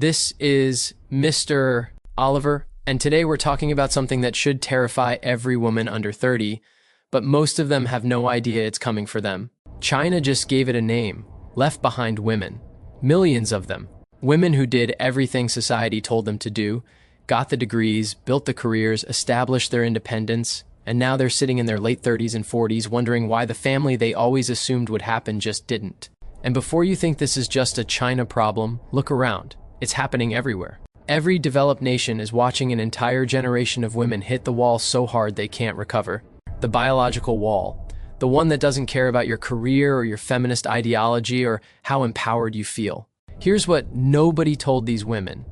This is Mr. Oliver, and today we're talking about something that should terrify every woman under 30, but most of them have no idea it's coming for them. China just gave it a name: left behind women. Millions of them. Women who did everything society told them to do, got the degrees, built the careers, established their independence, and now they're sitting in their late 30s and 40s wondering why the family they always assumed would happen just didn't. And before you think this is just a China problem, look around. It's happening everywhere. Every developed nation is watching an entire generation of women hit the wall so hard they can't recover. The biological wall. The one that doesn't care about your career or your feminist ideology or how empowered you feel. Here's what nobody told these women.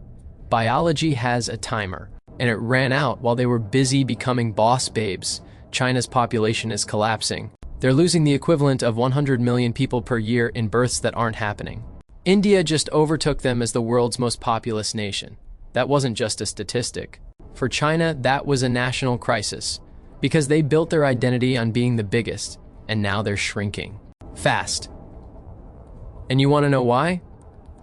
Biology has a timer, and it ran out while they were busy becoming boss babes. China's population is collapsing. They're losing the equivalent of 100 million people per year in births that aren't happening. India just overtook them as the world's most populous nation. That wasn't just a statistic. For China, that was a national crisis, because they built their identity on being the biggest, and now they're shrinking. Fast. And you want to know why?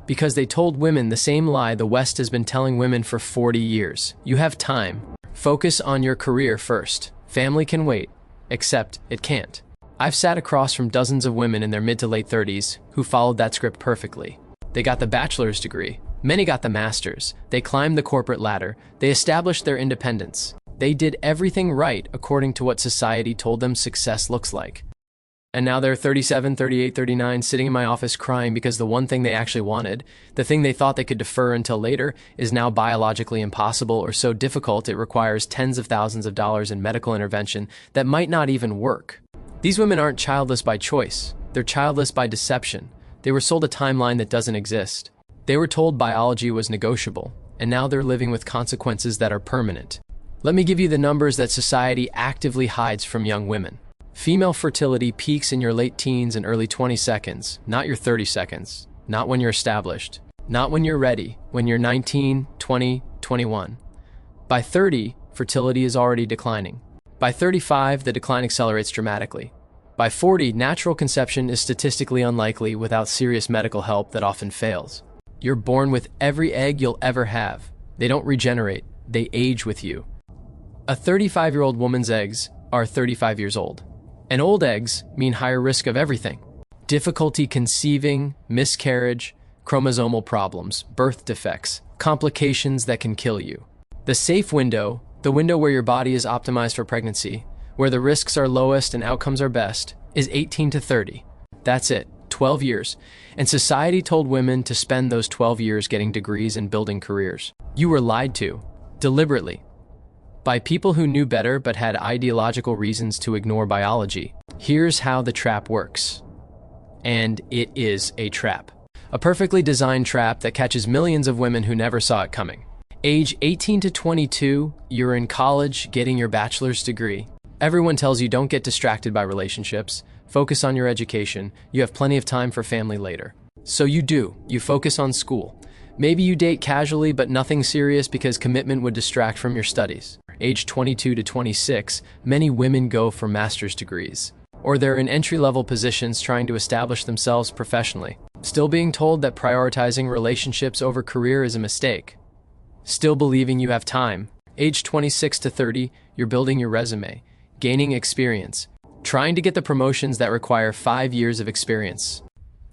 Because they told women the same lie the West has been telling women for 40 years. You have time. Focus on your career first. Family can wait. Except it can't. I've sat across from dozens of women in their mid to late 30s who followed that script perfectly. They got the bachelor's degree. Many got the master's. They climbed the corporate ladder. They established their independence. They did everything right according to what society told them success looks like. And now they're 37, 38, 39, sitting in my office crying because the one thing they actually wanted, the thing they thought they could defer until later, is now biologically impossible or so difficult it requires tens of thousands of dollars in medical intervention that might not even work. These women aren't childless by choice. They're childless by deception. They were sold a timeline that doesn't exist. They were told biology was negotiable, and now they're living with consequences that are permanent. Let me give you the numbers that society actively hides from young women. Female fertility peaks in your late teens and early 20 seconds, not your 30 seconds, not when you're established, not when you're ready, when you're 19, 20, 21. By 30, fertility is already declining. By 35, the decline accelerates dramatically. By 40, natural conception is statistically unlikely without serious medical help that often fails. You're born with every egg you'll ever have. They don't regenerate, they age with you. A 35-year-old woman's eggs are 35 years old. And old eggs mean higher risk of everything. Difficulty conceiving, miscarriage, chromosomal problems, birth defects, complications that can kill you. The safe window, the window where your body is optimized for pregnancy, where the risks are lowest and outcomes are best, is 18 to 30. That's it, 12 years. And society told women to spend those 12 years getting degrees and building careers. You were lied to, deliberately, by people who knew better but had ideological reasons to ignore biology. Here's how the trap works. And it is a trap. A perfectly designed trap that catches millions of women who never saw it coming. Age 18 to 22, you're in college getting your bachelor's degree. Everyone tells you don't get distracted by relationships, focus on your education, you have plenty of time for family later. So you do, you focus on school. Maybe you date casually but nothing serious because commitment would distract from your studies. Age 22 to 26, many women go for master's degrees. Or they're in entry-level positions trying to establish themselves professionally. Still being told that prioritizing relationships over career is a mistake. Still believing you have time. Age 26 to 30, you're building your resume, gaining experience, trying to get the promotions that require 5 years of experience.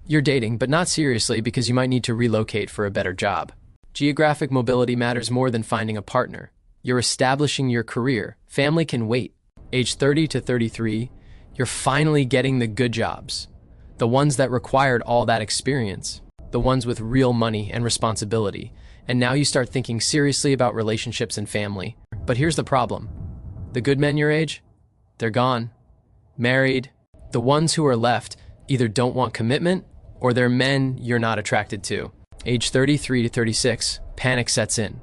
You're dating, but not seriously because you might need to relocate for a better job. Geographic mobility matters more than finding a partner. You're establishing your career. Family can wait. Age 30 to 33, you're finally getting the good jobs. The ones that required all that experience. The ones with real money and responsibility. And now you start thinking seriously about relationships and family. But here's the problem. The good men your age, they're gone. Married. The ones who are left either don't want commitment or they're men you're not attracted to. Age 33 to 36, panic sets in.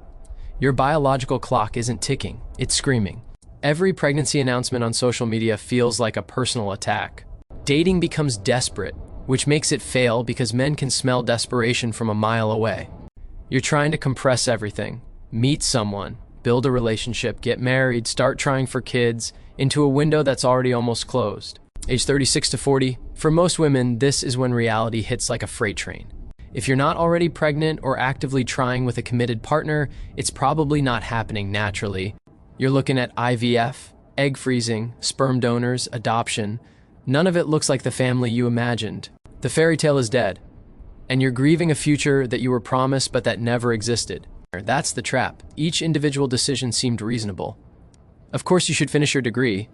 Your biological clock isn't ticking, it's screaming. Every pregnancy announcement on social media feels like a personal attack. Dating becomes desperate, which makes it fail because men can smell desperation from a mile away. You're trying to compress everything, meet someone, build a relationship, get married, start trying for kids, into a window that's already almost closed. Age 36 to 40, for most women, this is when reality hits like a freight train. If you're not already pregnant or actively trying with a committed partner, it's probably not happening naturally. You're looking at IVF, egg freezing, sperm donors, adoption. None of it looks like the family you imagined. The fairy tale is dead, and you're grieving a future that you were promised but that never existed. That's the trap. Each individual decision seemed reasonable. Of course you should finish your degree.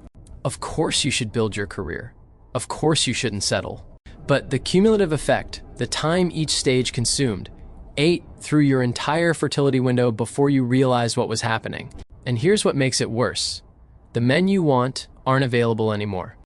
Of course you should build your career. Of course you shouldn't settle. But the cumulative effect, the time each stage consumed, ate through your entire fertility window before you realized what was happening. And here's what makes it worse. The men you want aren't available anymore.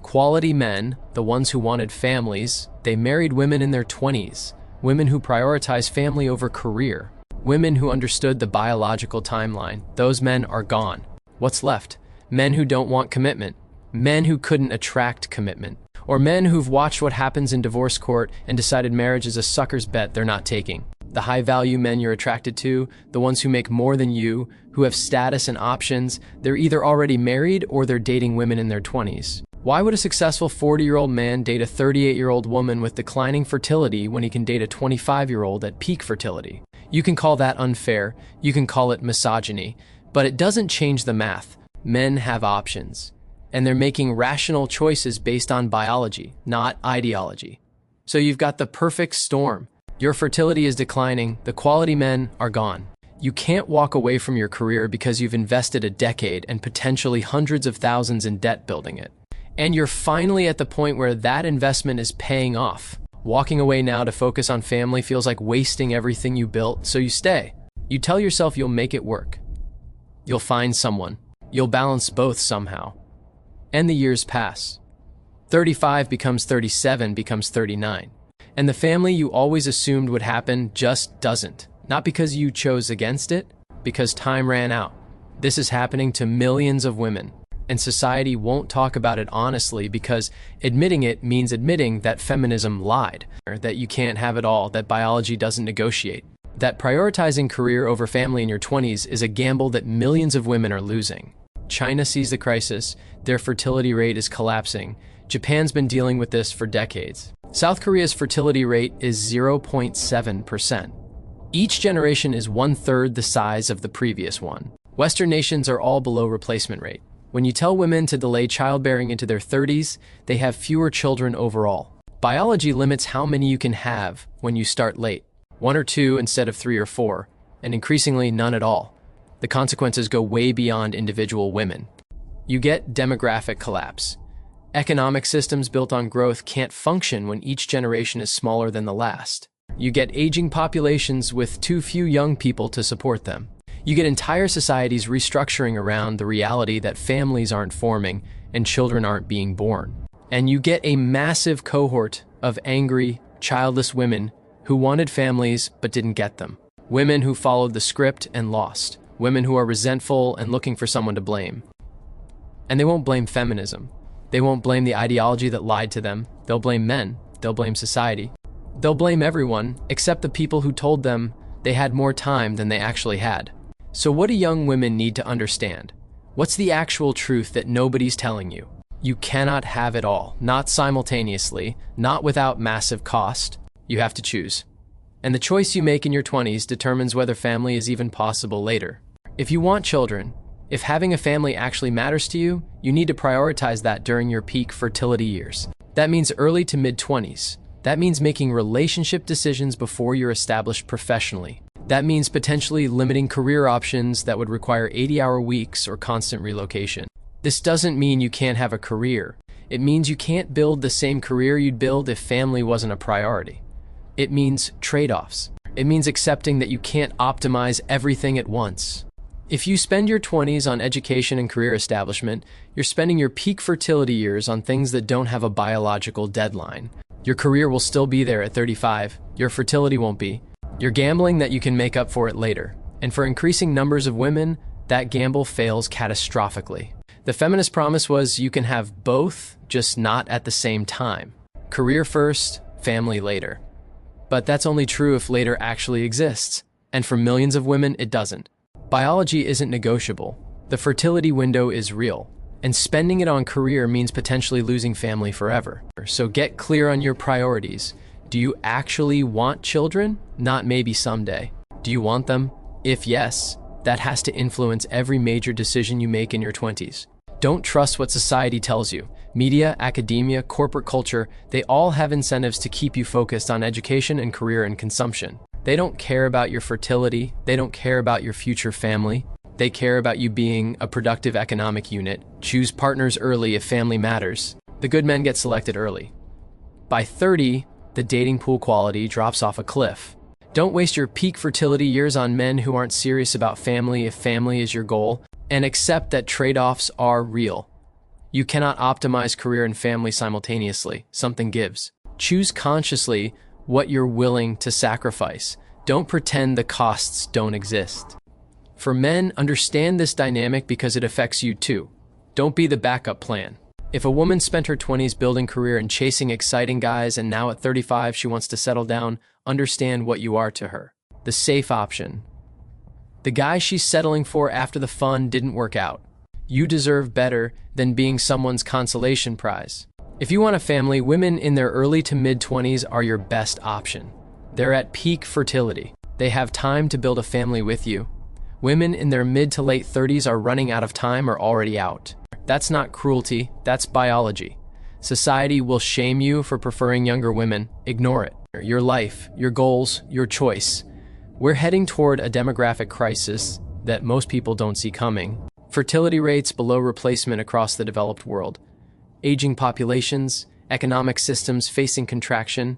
Quality men, the ones who wanted families, they married women in their 20s, women who prioritized family over career, women who understood the biological timeline. Those men are gone. What's left? Men who don't want commitment, men who couldn't attract commitment, or men who've watched what happens in divorce court and decided marriage is a sucker's bet they're not taking. The high-value men you're attracted to, the ones who make more than you, who have status and options, they're either already married or they're dating women in their 20s. Why would a successful 40-year-old man date a 38-year-old woman with declining fertility when he can date a 25-year-old at peak fertility? You can call that unfair, you can call it misogyny, but it doesn't change the math. Men have options, and they're making rational choices based on biology, not ideology. So you've got the perfect storm. Your fertility is declining, the quality men are gone. You can't walk away from your career because you've invested a decade and potentially hundreds of thousands in debt building it. And you're finally at the point where that investment is paying off. Walking away now to focus on family feels like wasting everything you built, so you stay. You tell yourself you'll make it work. You'll find someone. You'll balance both somehow. And the years pass. 35 becomes 37 becomes 39. And the family you always assumed would happen just doesn't. Not because you chose against it, because time ran out. This is happening to millions of women. And society won't talk about it honestly because admitting it means admitting that feminism lied, or that you can't have it all, that biology doesn't negotiate, that prioritizing career over family in your 20s is a gamble that millions of women are losing. China sees the crisis, their fertility rate is collapsing. Japan's been dealing with this for decades. South Korea's fertility rate is 0.7%. Each generation is 1/3 the size of the previous one. Western nations are all below replacement rate. When you tell women to delay childbearing into their 30s, they have fewer children overall. Biology limits how many you can have when you start late. 1 or 2 instead of 3 or 4, and increasingly none at all. The consequences go way beyond individual women. You get demographic collapse. Economic systems built on growth can't function when each generation is smaller than the last. You get aging populations with too few young people to support them. You get entire societies restructuring around the reality that families aren't forming and children aren't being born. And you get a massive cohort of angry, childless women who wanted families but didn't get them. Women who followed the script and lost. Women who are resentful and looking for someone to blame. And they won't blame feminism. They won't blame the ideology that lied to them. They'll blame men. They'll blame society. They'll blame everyone except the people who told them they had more time than they actually had. So what do young women need to understand? What's the actual truth that nobody's telling you? You cannot have it all, not simultaneously, not without massive cost. You have to choose. And the choice you make in your 20s determines whether family is even possible later. If you want children, if having a family actually matters to you, you need to prioritize that during your peak fertility years. That means early to mid-20s. That means making relationship decisions before you're established professionally. That means potentially limiting career options that would require 80-hour weeks or constant relocation. This doesn't mean you can't have a career. It means you can't build the same career you'd build if family wasn't a priority. It means trade-offs. It means accepting that you can't optimize everything at once. If you spend your 20s on education and career establishment, you're spending your peak fertility years on things that don't have a biological deadline. Your career will still be there at 35. Your fertility won't be. You're gambling that you can make up for it later. And for increasing numbers of women, that gamble fails catastrophically. The feminist promise was you can have both, just not at the same time. Career first, family later. But that's only true if later actually exists. And for millions of women, it doesn't. Biology isn't negotiable. The fertility window is real. And spending it on career means potentially losing family forever. So get clear on your priorities. Do you actually want children? Not maybe someday. Do you want them? If yes, that has to influence every major decision you make in your 20s. Don't trust what society tells you. Media, academia, corporate culture, they all have incentives to keep you focused on education and career and consumption. They don't care about your fertility. They don't care about your future family. They care about you being a productive economic unit. Choose partners early if family matters. The good men get selected early. By 30, the dating pool quality drops off a cliff. Don't waste your peak fertility years on men who aren't serious about family if family is your goal, and accept that trade-offs are real. You cannot optimize career and family simultaneously. Something gives. Choose consciously what you're willing to sacrifice. Don't pretend the costs don't exist. For men, understand this dynamic because it affects you too. Don't be the backup plan. If a woman spent her 20s building career and chasing exciting guys and now at 35 she wants to settle down, understand what you are to her. The safe option. The guy she's settling for after the fun didn't work out. You deserve better than being someone's consolation prize. If you want a family, women in their early to mid-20s are your best option. They're at peak fertility. They have time to build a family with you. Women in their mid to late 30s are running out of time or already out. That's not cruelty, that's biology. Society will shame you for preferring younger women. Ignore it. Your life, your goals, your choice. We're heading toward a demographic crisis that most people don't see coming. Fertility rates below replacement across the developed world. Aging populations, economic systems facing contraction.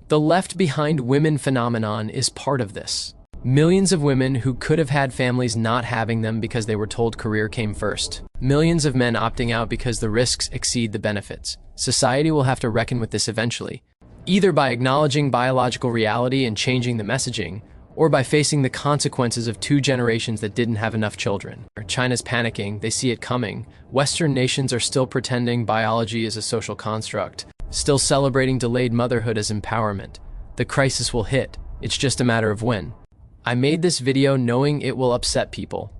The left behind women phenomenon is part of this. Millions of women who could have had families not having them because they were told career came first. Millions of men opting out because the risks exceed the benefits. Society will have to reckon with this eventually, either by acknowledging biological reality and changing the messaging, or by facing the consequences of 2 generations that didn't have enough children. China's panicking, they see it coming. Western nations are still pretending biology is a social construct, still celebrating delayed motherhood as empowerment. The crisis will hit, it's just a matter of when. I made this video knowing it will upset people,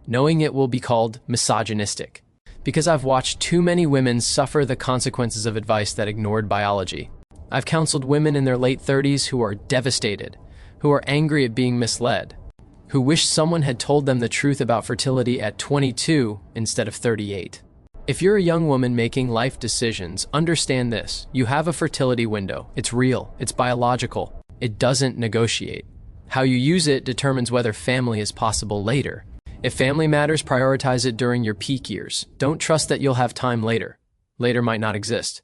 knowing it will be called misogynistic, because I've watched too many women suffer the consequences of advice that ignored biology. I've counseled women in their late 30s who are devastated, who are angry at being misled, who wish someone had told them the truth about fertility at 22 instead of 38. If you're a young woman making life decisions, understand this. You have a fertility window. It's real. It's biological. It doesn't negotiate. How you use it determines whether family is possible later. If family matters, prioritize it during your peak years. Don't trust that you'll have time later. Later might not exist.